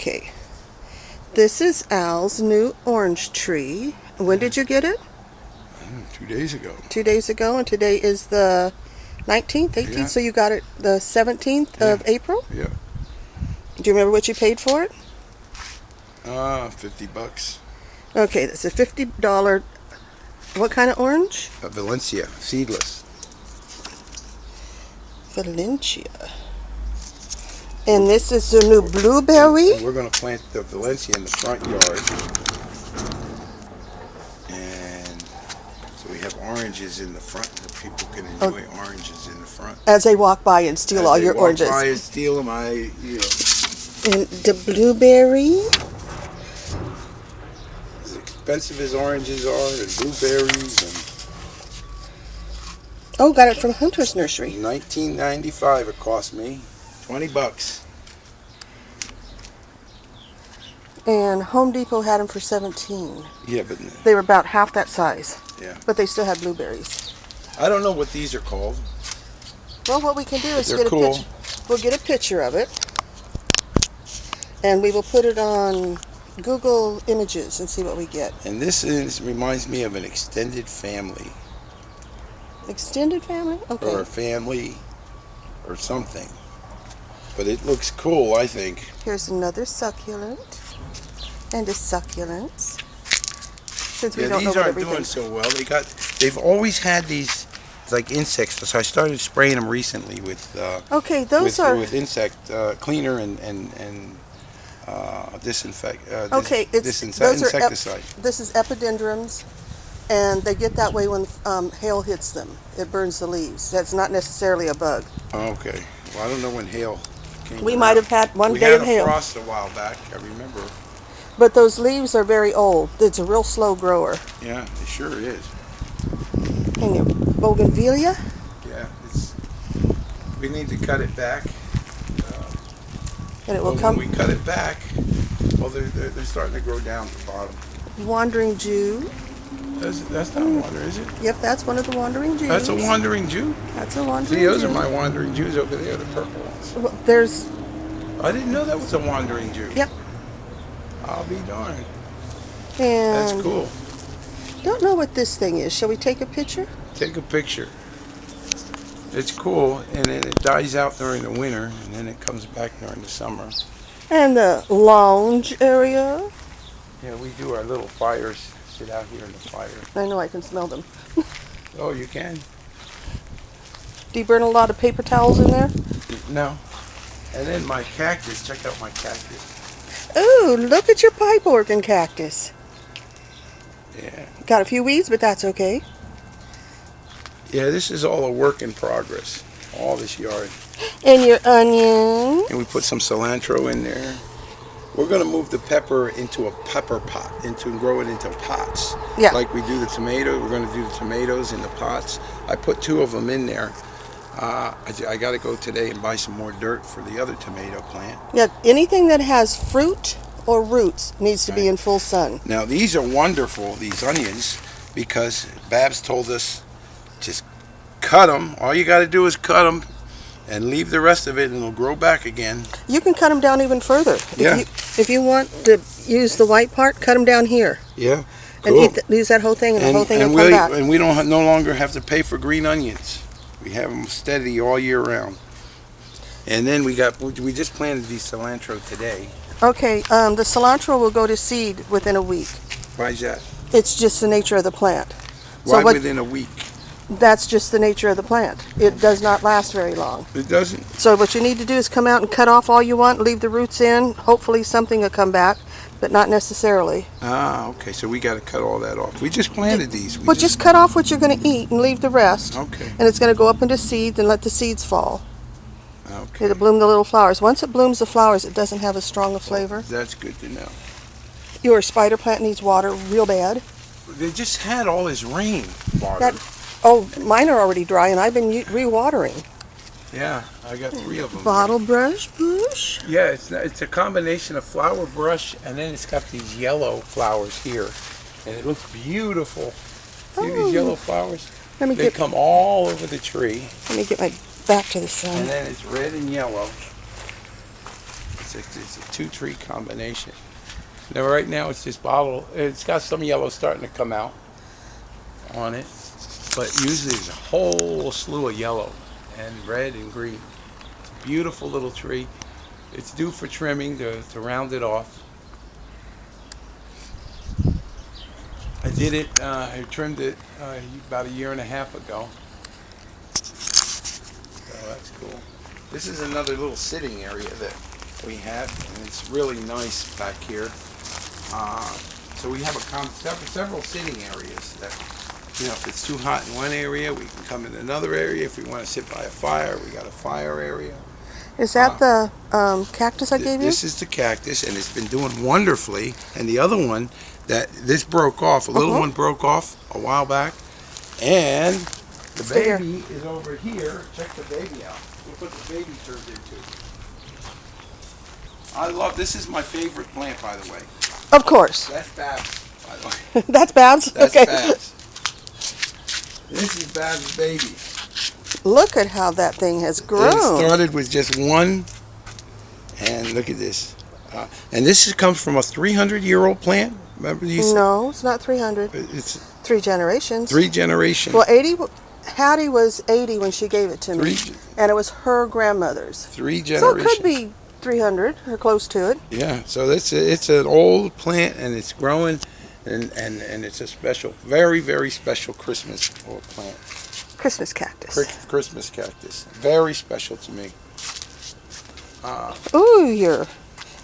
Okay. This is Al's new orange tree. When did you get it? 2 days ago. 2 days ago, and today is the 19th, 18th, Yeah. so you got it the 17th of April? Yeah. Do you remember what you paid for it? $50. Okay, that's a $50. What kind of orange? Valencia, seedless. Valencia. And this is the new blueberry? And we're going to plant the Valencia in the front yard. And so we have oranges in the front. So people can enjoy oranges in the front. As they walk by and steal all your oranges. Walk by and steal them. And the blueberry? As expensive as oranges are, and blueberries, and Oh, got it from Hunter's Nursery. $19.95 it cost me. $20. And Home Depot had them for $17. Yeah, but They were about half that size. Yeah. But they still had blueberries. I don't know what these are called. Well, what we can do is They're get a cool. picture. We'll get a picture of it, and we will put it on Google Images and see what we get. And this reminds me of an extended family, Extended family? Okay. or a family, or something. But it looks cool, I think. Here's another succulent, and a succulent. Since we Yeah, don't know these what aren't everything. doing so well. They've always had these like insects. So I started spraying them recently with Okay, those are. with insect cleaner and disinfect. Okay, insecticide. This is epidendrums, and they get that way when hail hits them. It burns the leaves. That's not necessarily a bug. Okay. Well, I don't know when hail came. We around. might have had one We day had of a hail. frost a while back. I remember. But those leaves are very old. It's a real slow grower. Yeah, it sure is. And your bougainvillea? Yeah, we need to cut it back. And it will But come. when we cut it back, well, they're starting to grow down at the bottom. Wandering Jew. That's not a wander, is it? Yep, that's one of the wandering Jews. That's a wandering Jew? That's a wandering See, those Jew. are my wandering Jews over there, the purple ones. Well, there's. I didn't know that was a wandering Jew. Yep. I'll be darned. And That's cool. don't know what this thing is. Shall we take a picture? Take a picture. It's cool, and then it dies out during the winter, and then it comes back during the summer. And the lounge area. Yeah, we do our little fires, sit out here in the fire. I know I can smell them. Oh, you can? Do you burn a lot of paper towels in there? No. And then my cactus, check out my cactus. Ooh, look at your pipe organ cactus. Yeah. Got a few weeds, but that's okay. Yeah, this is all a work in progress, all this yard. And your onion. And we put some cilantro in there. We're going to move the pepper into a pepper pot, grow it into pots. Yeah. Like we do the tomato, we're going to do the tomatoes in the pots. I put 2 of them in there. I got to go today and buy some more dirt for the other tomato plant. Yeah, anything that has fruit or roots needs to be Right. in full sun. Now, these are wonderful, these onions, because Babs told us just cut them. All you got to do is cut them and leave the rest of it, and it'll grow back again. You can cut them down even further. Yeah. If you want to use the white part, cut them down here. Yeah. And Cool. use that whole thing, and the whole thing will come back. And we don't no longer have to pay for green onions. We have them steady all year round. And then we just planted these cilantro today. Okay, the cilantro will go to seed within a week. Why is that? It's just the nature of the plant. Why So within a week? that's just the nature of the plant. It does not last very long. It doesn't. So what you need to do is come out and cut off all you want, leave the roots in. Hopefully something will come back, but not necessarily. Ah, okay. So we got to cut all that off. We just planted these. Well, just cut off what you're going to eat and leave the rest. Okay. And it's going to go up into seeds and let the seeds fall. Okay. It'll bloom the little flowers. Once it blooms the flowers, it doesn't have as strong a flavor. That's good to know. Your spider plant needs water real bad. They just had all this rain water. Oh, mine are already dry, and I've been rewatering. Yeah, I got 3 of them. Bottle brush bush. Yeah, it's a combination of flower brush, and then it's got these yellow flowers here, and it looks beautiful. See these yellow flowers? They come all over the tree. Let me get my back to the sun. And then it's red and yellow. It's a two-tree combination. Now, right now, it's just bottle. It's got some yellow starting to come out on it, but usually there's a whole slew of yellow and red and green. It's a beautiful little tree. It's due for trimming to round it off. I did it. I trimmed it about 1.5 years ago. So that's cool. This is another little sitting area that we have, and it's really nice back here. So we have several sitting areas that, if it's too hot in one area, we can come in another area. If we want to sit by a fire, we got a fire area. Is that the cactus I gave you? This is the cactus, and it's been doing wonderfully. And the other one, this broke off. A little one broke off a while back, and the baby is over here. Check the baby out. Look what the baby turned into. This is my favorite plant, by the way. Of course. That's Babs, by the way. That's Babs? That's okay. Babs. This is Babs' baby. Look at how that thing has grown. It started with just one, and look at this. And this comes from a 300-year-old plant. Remember these? No, it's not 300. It's 3 generations. 3 generations. Well, Hattie was 80 when she gave it to me, and it was her grandmother's. 3 generations. So it could be 300 or close to it. Yeah. So it's an old plant, and it's growing, and it's a special, very, very special Christmas plant. Christmas cactus. Christmas cactus. Very special to me. Ooh, your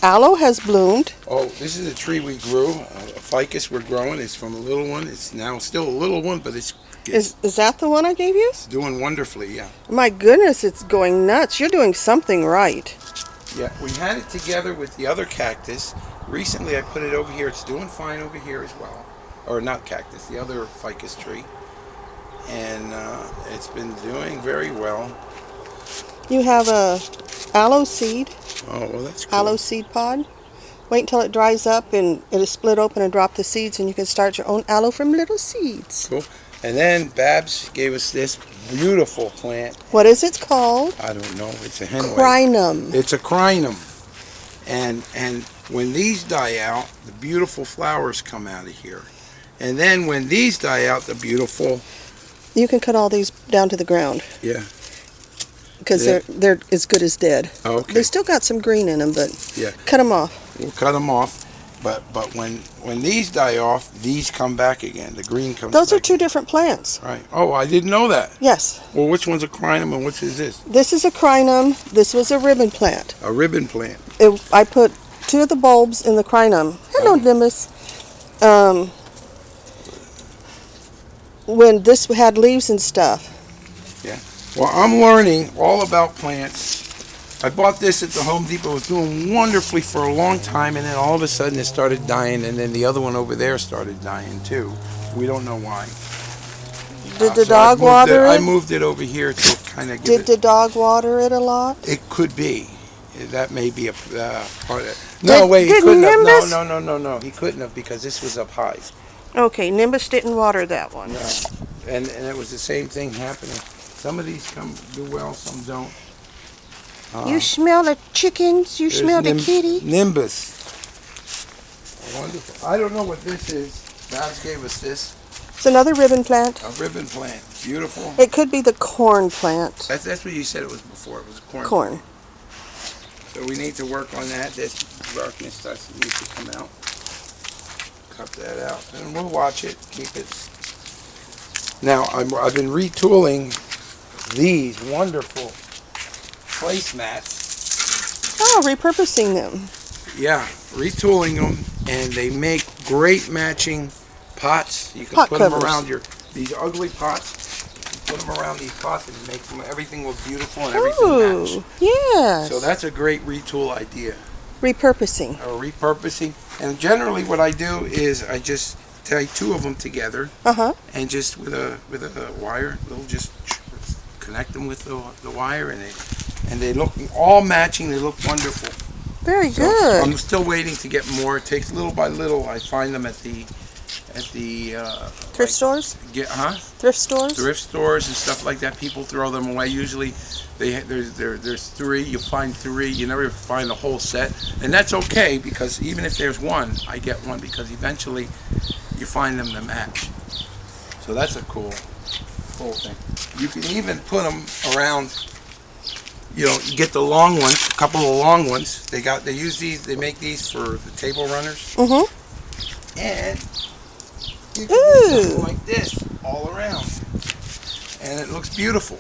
aloe has bloomed. Oh, this is a tree we grew. A ficus we're growing. It's from a little one. It's now still a little one, but it's Is that the one I gave you? It's doing wonderfully, yeah. My goodness, it's going nuts. You're doing something right. Yeah, we had it together with the other cactus. Recently I put it over here. It's doing fine over here as well. Or not cactus, the other ficus tree. And it's been doing very well. You have a aloe seed. Oh, well, that's cool. Aloe seed pod. Wait until it dries up and it is split open and drop the seeds, and you can start your own aloe from little seeds. Cool. And then Babs gave us this beautiful plant. What is it called? I don't know. It's a henway. Crinum. It's a crinum. And when these die out, the beautiful flowers come out of here. And then when these die out, the beautiful... You can cut all these down to the ground. Yeah. Because they're as good as dead. Oh, okay. They still got some green in them, but yeah, cut them off. We'll cut them off. But when these die off, these come back again. The green comes Those back are two again. different plants. Right. Oh, I didn't know that. Yes. Well, which one's a crinum and which is this? This is a crinum. This was a ribbon plant. A ribbon plant. I put 2 of the bulbs in the crinum. Hello, Nimbus. When this had leaves and stuff. Yeah. Well, I'm learning all about plants. I bought this at the Home Depot. It was doing wonderfully for a long time, and then all of a sudden it started dying, and then the other one over there started dying too. We don't know why. Did the dog water it? I moved it over here to kind of Did the dog water it a lot? It could be. That may be a part of it. No, wait, he couldn't have. No. He couldn't have because this was up high. Okay, Nimbus didn't water that one. No. And it was the same thing happening. Some of these do well, some don't. You smell the chickens. You smell the kitty. Nimbus. Wonderful. I don't know what this is. Babs gave us this. It's another ribbon plant. A ribbon plant. Beautiful. It could be the corn plant. That's what you said it was before. It was a corn. Corn. So we need to work on that. This darkness needs to come out. Cut that out. And we'll watch it. Keep it. Now, I've been retooling these wonderful placemats. Oh, repurposing them. Yeah, retooling them, and they make great matching pots. You can Pot put covers. them around these ugly pots. You put them around these pots and make everything look beautiful and everything match. Ooh, yes. So that's a great retool idea. Repurposing. Or repurposing. And generally what I do is I just tie 2 of them together. And just with a wire, they'll just connect them with the wire, and they look all matching. They look wonderful. Very good. I'm still waiting to get more. It takes little by little. I find them at the at the Thrift stores? Thrift stores? thrift stores and stuff like that. People throw them away. Usually, there's three. You find three. You never find the whole set, and that's okay because even if there's one, I get one because eventually you find them to match. So that's a cool thing. You can even put them around. You know, you get the long ones, a couple of long ones. They use these. They make these for the table runners. Mm-hmm. And you can do something like this all around, and it looks beautiful.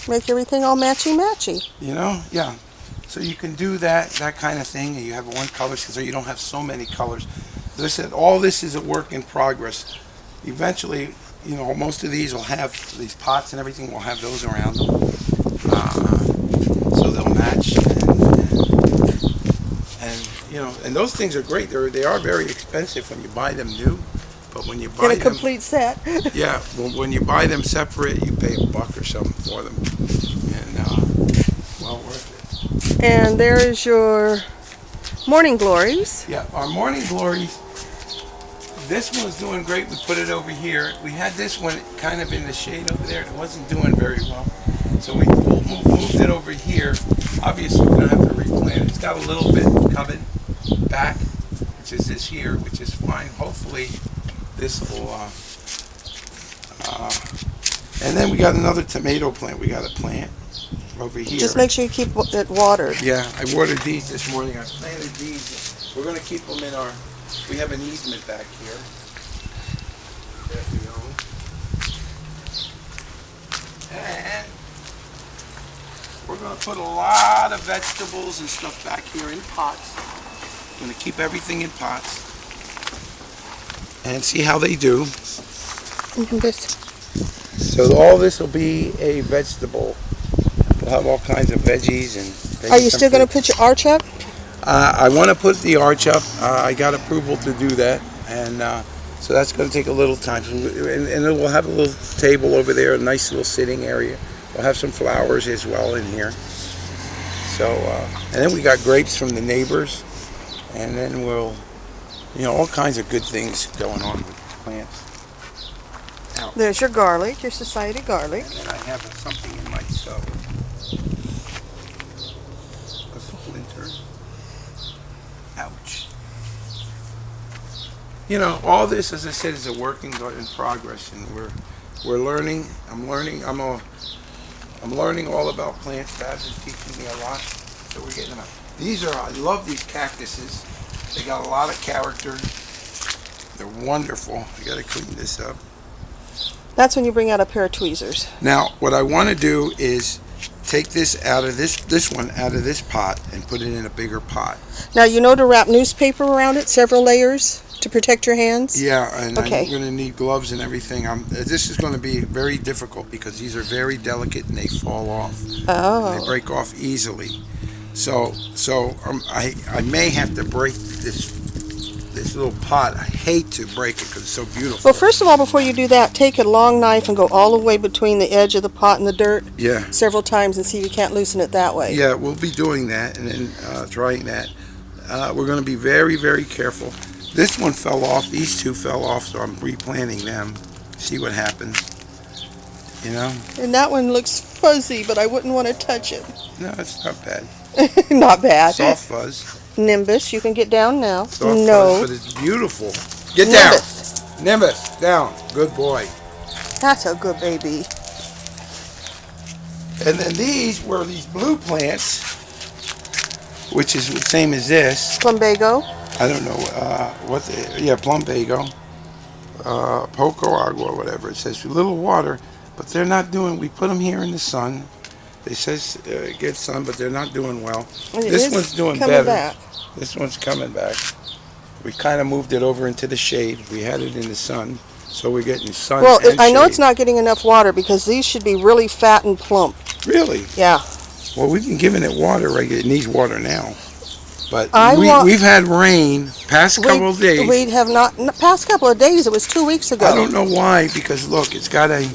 Make everything all matchy-matchy. You know, yeah. So you can do that kind of thing, and you have one color, so you don't have so many colors. Listen, all this is a work in progress. Eventually, you know, most of these will have these pots and everything. Will have those around them, so they'll match. And you know, and those things are great. They are very expensive when you buy them new. But when you buy Get a complete set. yeah, when you buy them separate, you pay $1 or something for them, and well worth it. And there is your morning glories. Yeah, our morning glories. This one's doing great. We put it over here. We had this one kind of in the shade over there. It wasn't doing very well, so we moved it over here. Obviously, we're gonna have to replant it. It's got a little bit coming back, which is this here, which is fine. Hopefully. This will, and then we got another tomato plant we got to plant over here. Just make sure you keep it watered. Yeah, I watered these this morning. I planted these. We're going to keep them in we have an easement back here. There we go. And we're going to put a lot of vegetables and stuff back here in pots. I'm going to keep everything in pots. And see how they do. So all this will be a vegetable. We'll have all kinds of veggies and. Are you still going to put your arch up? I want to put the arch up. I got approval to do that, and so that's going to take a little time. And we'll have a little table over there, a nice little sitting area. We'll have some flowers as well in here. So and then we got grapes from the neighbors, and then we'll. You know, all kinds of good things going on with plants. Now, there's your garlic, your society garlic. And then I have something in my stove. A splinter. Ouch. You know, all this, as I said, is a work in progress, and we're learning. I'm learning all about plants. Babs is teaching me a lot, so we're getting them out. I love these cactuses. They got a lot of character. They're wonderful. I got to clean this up. That's when you bring out a pair of tweezers. Now, what I want to do is take this out of this one out of this pot and put it in a bigger pot. Now, you know to wrap newspaper around it, several layers to protect your hands? Yeah, and okay. I'm going to need gloves and everything. This is going to be very difficult because these are very delicate and they fall off. Oh. And they break off easily. So I may have to break this little pot. I hate to break it because it's so beautiful. Well, first of all, before you do that, take a long knife and go all the way between the edge of the pot and the dirt. Yeah. Several times and see if you can't loosen it that way. Yeah, we'll be doing that and then trying that. We're going to be very, very careful. This one fell off. These two fell off, so I'm replanting them. See what happens. You know? And that one looks fuzzy, but I wouldn't want to touch it. No, it's not bad. Not bad. Soft fuzz. Nimbus, you can get down now. Soft no. fuzz, but it's beautiful. Get Nimbus. down. Nimbus, down. Good boy. That's a good baby. And then these were these blue plants, which is the same as this. Plumbago. I don't know plumbago, poco agua, whatever. It says a little water, but they're not doing. We put them here in the sun. They says get sun, but they're not doing well. This one's doing better. Back. This one's coming back. We kind of moved it over into the shade. We had it in the sun, so we're getting sun. Well, and I know shade. it's not getting enough water because these should be really fat and plump. Really? Yeah. Well, we've been giving it water regularly. It needs water now. But we've had rain past couple of days. We have not, past couple of days, it was 2 weeks ago. I don't know why, because look, it's got a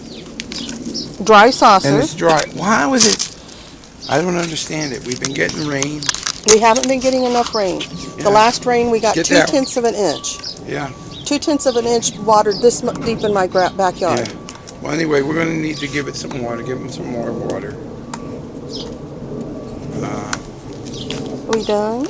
dry saucer. And it's dry. Why was it? I don't understand it. We've been getting rain. We haven't been getting enough rain. Yeah. The last rain we got Get 2/10 of an inch. Yeah. 2/10 of an inch watered this deep in my backyard. Yeah. Well, anyway, we're going to need to give it some water. Give them some more water. Are we done?